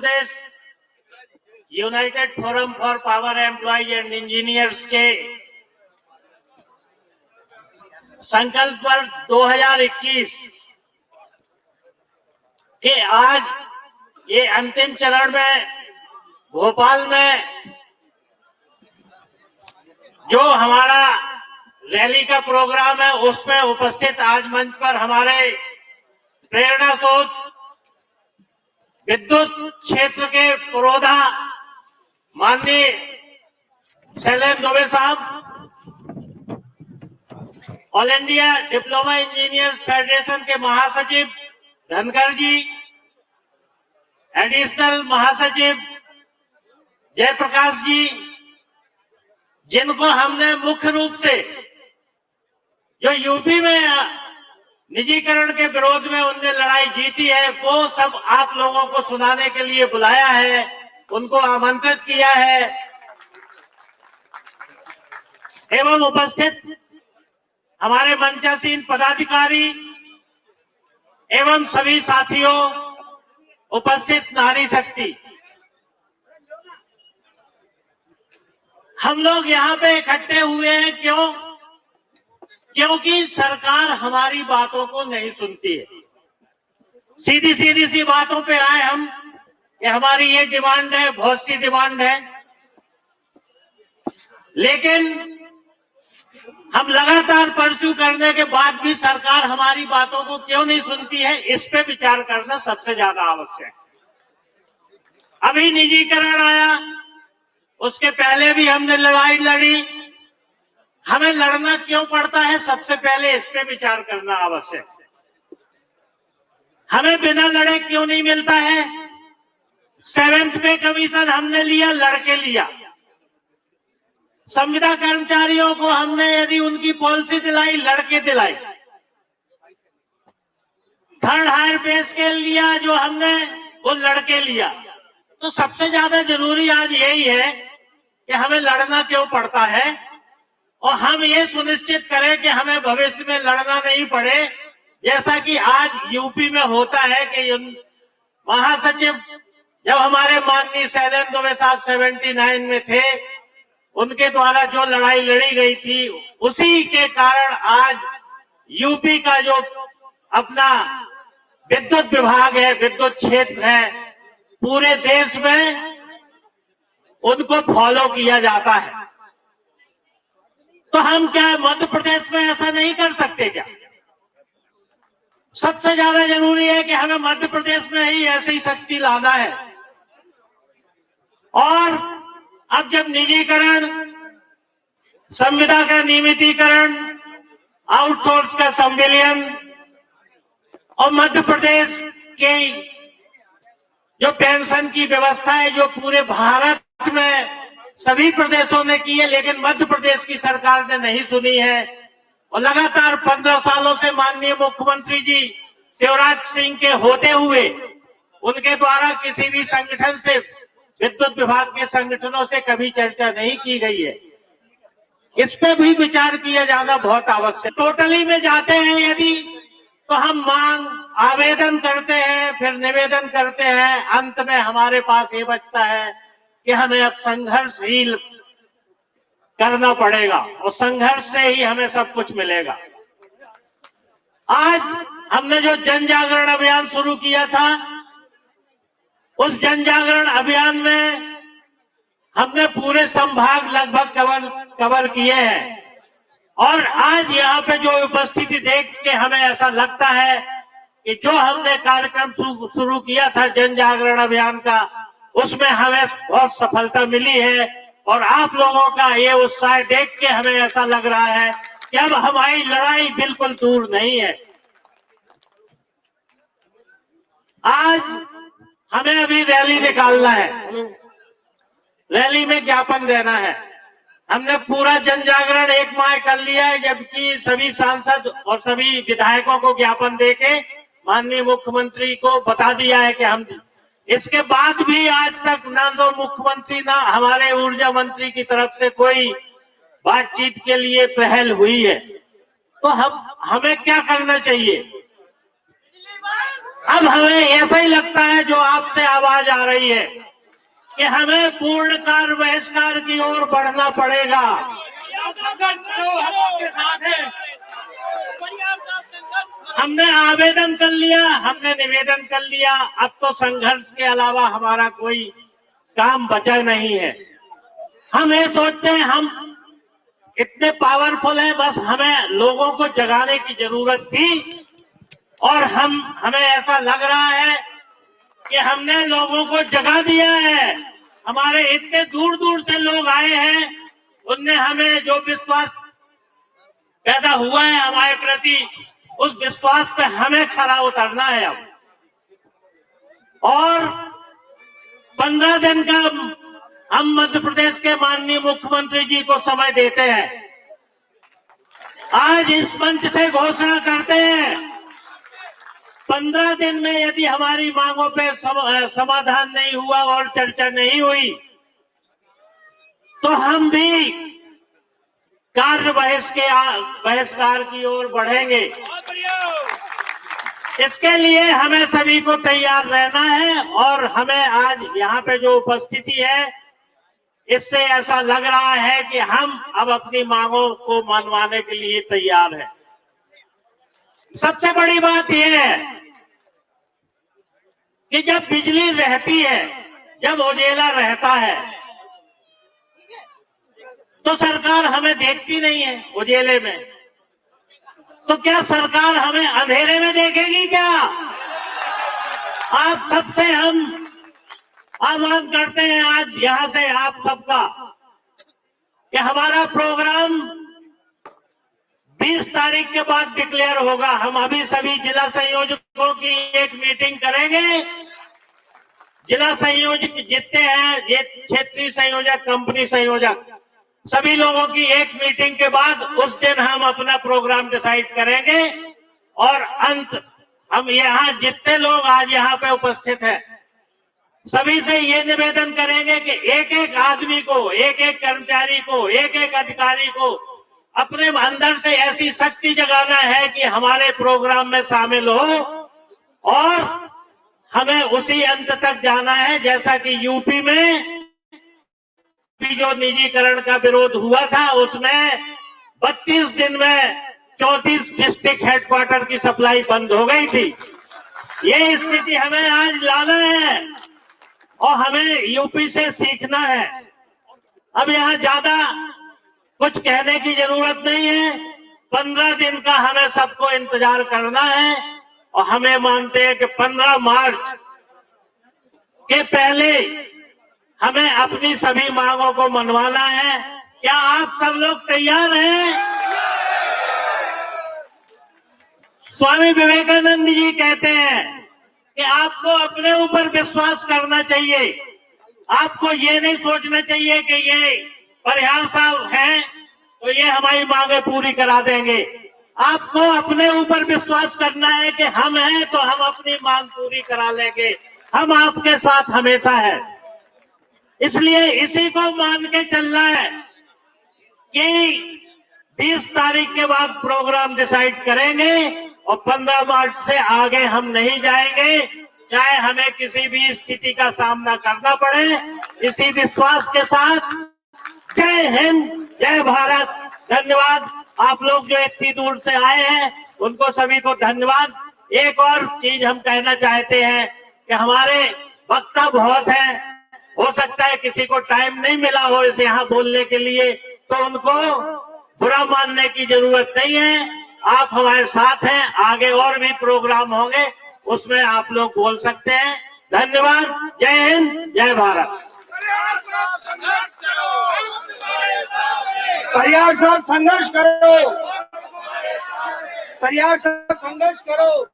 Pradesh United forum for power employees and engineers के संकल्प वर्ष 2021 के आज ये अंतिम चरण में भोपाल में जो हमारा रैली का प्रोग्राम है उसमें उपस्थित आज मंच पर हमारे प्रेरणा स्रोत विद्युत क्षेत्र के पुरोधा माननीय शैलेंद्र दुबे साहब, all India diploma engineer federation के महासचिव धनखड़ जी, एडिशनल महासचिव जयप्रकाश जी, जिनको हमने मुख्य रूप से जो यूपी में निजीकरण के विरोध में उनने लड़ाई जीती है वो सब आप लोगों को सुनाने के लिए बुलाया है, उनको आमंत्रित किया है एवं उपस्थित हमारे मंचासीन पदाधिकारी एवं सभी साथियों, उपस्थित नारी शक्ति, हम लोग यहाँ पे इकट्ठे हुए हैं क्योंकि सरकार हमारी बातों को नहीं सुनती है। सीधी सी बातों पे आए हम कि हमारी ये डिमांड है, बहुत सी डिमांड है, लेकिन हम लगातार परस्यू करने के बाद भी सरकार हमारी बातों को क्यों नहीं सुनती है, इस पे विचार करना सबसे ज्यादा आवश्यक है। अभी निजीकरण आया, उसके पहले भी हमने लड़ाई लड़ी, हमें लड़ना क्यों पड़ता है, सबसे पहले इस पे विचार करना आवश्यक है। हमें बिना लड़े क्यों नहीं मिलता है। 7th पे कमीशन हमने लिया, लड़के लिया। संविदा कर्मचारियों को हमने यदि उनकी पॉलिसी दिलाई, लड़के दिलाई। 3rd हायर पे स्केल लिया जो हमने, वो लड़के लिया। तो सबसे ज्यादा जरूरी आज यही है कि हमें लड़ना क्यों पड़ता है और हम ये सुनिश्चित करें कि हमें भविष्य में लड़ना नहीं पड़े, जैसा कि आज यूपी में होता है कि महासचिव जब हमारे माननीय शैलेंद्र दुबे साहब 79 में थे, उनके द्वारा जो लड़ाई लड़ी गई थी, उसी के कारण आज यूपी का जो अपना विद्युत विभाग है, विद्युत क्षेत्र है, पूरे देश में उनको फॉलो किया जाता है। तो हम क्या मध्य प्रदेश में ऐसा नहीं कर सकते क्या? सबसे ज्यादा जरूरी है कि हमें मध्य प्रदेश में ही ऐसी शक्ति लाना है। और अब जब निजीकरण, संविदा का नियमितीकरण, आउटसोर्स का संविलियन और मध्य प्रदेश के जो पेंशन की व्यवस्था है जो पूरे भारत में सभी प्रदेशों ने की है, लेकिन मध्य प्रदेश की सरकार ने नहीं सुनी है और लगातार 15 सालों से माननीय मुख्यमंत्री जी शिवराज सिंह के होते हुए उनके द्वारा किसी भी संगठन से, विद्युत विभाग के संगठनों से कभी चर्चा नहीं की गई है। इस पे भी विचार किया जाना बहुत आवश्यक। टोटली में जाते हैं यदि, तो हम मांग, आवेदन करते हैं, फिर निवेदन करते हैं, अंत में हमारे पास ये बचता है कि हमें अब संघर्षशील करना पड़ेगा और संघर्ष से ही हमें सब कुछ मिलेगा। आज हमने जो जन जागरण अभियान शुरू किया था, उस जन जागरण अभियान में हमने पूरे संभाग लगभग कवर किए हैं और आज यहाँ पे जो उपस्थिति देख के हमें ऐसा लगता है कि जो हमने कार्यक्रम शुरू किया था जन जागरण अभियान का, उसमें हमें बहुत सफलता मिली है और आप लोगों का ये उत्साह देख के हमें ऐसा लग रहा है कि अब हमारी लड़ाई बिल्कुल दूर नहीं है। आज हमें अभी रैली निकालना है, रैली में ज्ञापन देना है। हमने पूरा जन जागरण एक माह कर लिया है, जबकि सभी सांसद और सभी विधायकों को ज्ञापन देके माननीय मुख्यमंत्री को बता दिया है कि हम, इसके बाद भी आज तक ना तो मुख्यमंत्री ना हमारे ऊर्जा मंत्री की तरफ से कोई बातचीत के लिए पहल हुई है। तो हमें क्या करना चाहिए? अब हमें ऐसा ही लगता है जो आपसे आवाज आ रही है कि हमें पूर्णकाल बहिष्कार की ओर बढ़ना पड़ेगा। हमने आवेदन कर लिया, हमने निवेदन कर लिया, अब तो संघर्ष के अलावा हमारा कोई काम बचा नहीं है। हम ये सोचते हैं हम इतने पावरफुल हैं, बस हमें लोगों को जगाने की जरूरत थी और हमें ऐसा लग रहा है कि हमने लोगों को जगा दिया है। हमारे इतने दूर दूर से लोग आए हैं, उनने हमें जो विश्वास पैदा हुआ है हमारे प्रति, उस विश्वास पे हमें खरा उतरना है अब। और 15 दिन का हम मध्य प्रदेश के माननीय मुख्यमंत्री जी को समय देते हैं। आज इस मंच से घोषणा करते हैं 15 दिन में यदि हमारी मांगों पे समाधान नहीं हुआ और चर्चा नहीं हुई तो हम भी कार्य बहिष्कार की ओर बढ़ेंगे। इसके लिए हमें सभी को तैयार रहना है और हमें आज यहाँ पे जो उपस्थिति है इससे ऐसा लग रहा है कि हम अब अपनी मांगों को मनवाने के लिए तैयार हैं। सबसे बड़ी बात यह है कि जब बिजली रहती है, जब उजेला रहता है, तो सरकार हमें देखती नहीं है उजेले में, तो क्या सरकार हमें अंधेरे में देखेगी क्या? आप सबसे हम आह्वान करते हैं आज यहां से आप सबका कि हमारा प्रोग्राम 20 तारीख के बाद डिक्लेयर होगा। हम अभी सभी जिला संयोजकों की एक मीटिंग करेंगे। जिला संयोजक जितने हैं, ये क्षेत्रीय संयोजक, कंपनी संयोजक, सभी लोगों की एक मीटिंग के बाद उस दिन हम अपना प्रोग्राम डिसाइड करेंगे और हम यहाँ जितने लोग आज यहाँ पे उपस्थित हैं सभी से ये निवेदन करेंगे कि एक एक आदमी को, एक एक कर्मचारी को, एक एक अधिकारी को अपने अंदर से ऐसी शक्ति जगाना है कि हमारे प्रोग्राम में शामिल हो और हमें उसी अंत तक जाना है जैसा कि यूपी में जो निजीकरण का विरोध हुआ था उसमें 32 दिन में 34 डिस्ट्रिक्ट हेडक्वार्टर की सप्लाई बंद हो गई थी। ये स्थिति हमें आज लाना है और हमें यूपी से सीखना है। अब यहाँ ज्यादा कुछ कहने की जरूरत नहीं है। 15 दिन का हमें सबको इंतजार करना है और हमें मानते हैं कि 15 मार्च के पहले हमें अपनी सभी मांगों को मनवाना है। क्या आप सब लोग तैयार हैं? स्वामी विवेकानंद जी कहते हैं कि आपको अपने ऊपर विश्वास करना चाहिए। आपको ये नहीं सोचना चाहिए कि ये परिहार साहब हैं तो ये हमारी मांगे पूरी करा देंगे। आपको अपने ऊपर विश्वास करना है कि हम हैं तो हम अपनी मांग पूरी करा लेंगे। हम आपके साथ हमेशा है। इसलिए इसी को मान के चलना है कि 20 तारीख के बाद प्रोग्राम डिसाइड करेंगे और 15 मार्च से आगे हम नहीं जाएंगे, चाहे हमें किसी भी स्थिति का सामना करना पड़े। इसी विश्वास के साथ जय हिंद, जय भारत। धन्यवाद। आप लोग जो इतनी दूर से आए हैं उनको सभी को धन्यवाद। एक और चीज हम कहना चाहते हैं कि हमारे वक्ता बहुत हैं, हो सकता है किसी को टाइम नहीं मिला हो इसे यहाँ बोलने के लिए, तो उनको बुरा मानने की जरूरत नहीं है। आप हमारे साथ हैं, आगे और भी प्रोग्राम होंगे उसमें आप लोग बोल सकते हैं। धन्यवाद। जय हिंद, जय भारत। परिहार साहब संघर्ष करो, परिहार साहब संघर्ष करो।